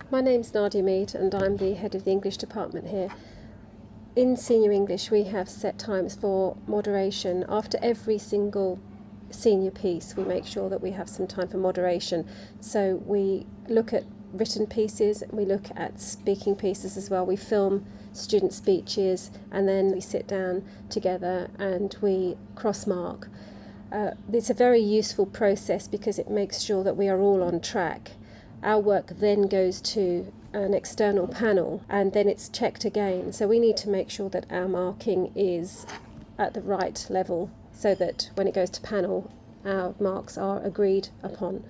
My name's Nadia Mead and I'm the head of the English department here. In Senior English we have set times for moderation. After every single senior piece we make sure that we have some time for moderation. So we look at written pieces, we look at speaking pieces as well. We film student speeches and then we sit down together and we cross-mark. It's a very useful process because it makes sure that we are all on track. Our work then goes to an external panel and then it's checked again. So we need to make sure that our marking is at the right level so that when it goes to panel, our marks are agreed upon.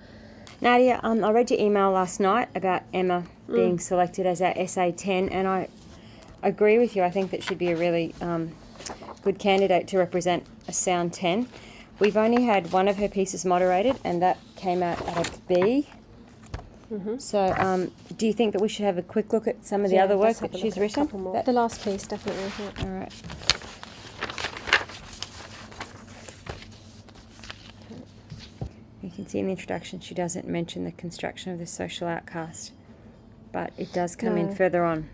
Nadia, I read your email last night about Emma being selected as our SA10, and I agree with you. I think that she'd be a really good candidate to represent a Sound 10. We've only had one of her pieces moderated, and that came out at a B. So do you think that we should have a quick look at some of the other work that she's written? The last piece, definitely. Yeah. All right. You can see in the introduction she doesn't mention the construction of the social outcast, but it does come in further on.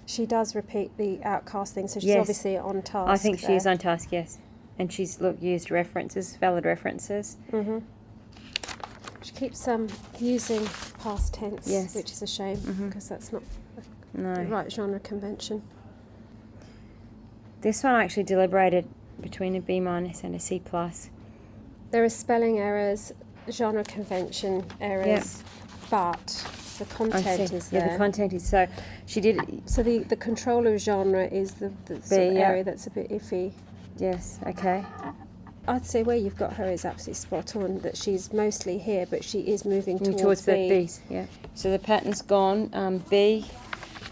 She does repeat the outcast thing, so she's obviously on task. I think she is on task, yes. And she's used references, valid references. She keeps using past tense, which is a shame because that's not the right genre convention. This one I actually deliberated between a B- and a C+. There are spelling errors, genre convention errors, but the content is there. Yeah, the content is so. She did. So the controller genre is the sort of area that's a bit iffy. Yes. Okay. I'd say where you've got her is absolutely spot on. That she's mostly here, but she is moving towards the B. B's. Yeah. So the pattern's gone. B,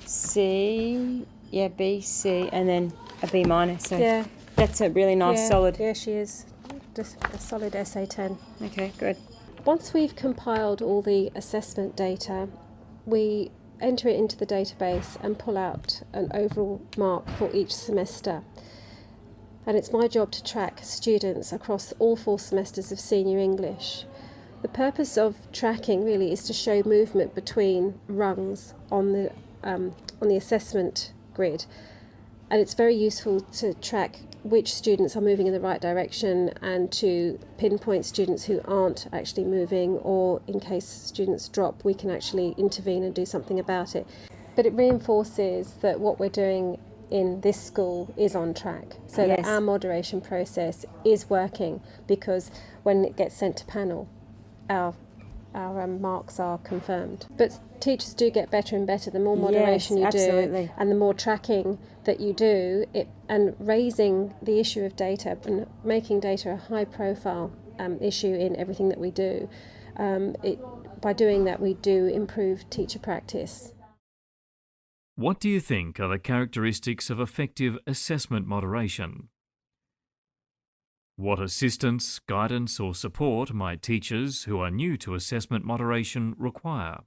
C. Yeah, B, C, and then a B-. So that's a really nice solid. Yeah, she is. Just a solid SA10. Okay, good. Once we've compiled all the assessment data, we enter it into the database and pull out an overall mark for each semester. And it's my job to track students across all 4 semesters of Senior English. The purpose of tracking really is to show movement between rungs on the assessment grid. And it's very useful to track which students are moving in the right direction and to pinpoint students who aren't actually moving, or in case students drop, we can actually intervene and do something about it. But it reinforces that what we're doing in this school is on track, so that our moderation process is working, because when it gets sent to panel, our marks are confirmed. But teachers do get better and better the more moderation you do and the more tracking that you do, and raising the issue of data and making data a high profile issue in everything that we do. By doing that, we do improve teacher practice. What do you think are the characteristics of effective assessment moderation? What assistance, guidance or support might teachers who are new to assessment moderation require?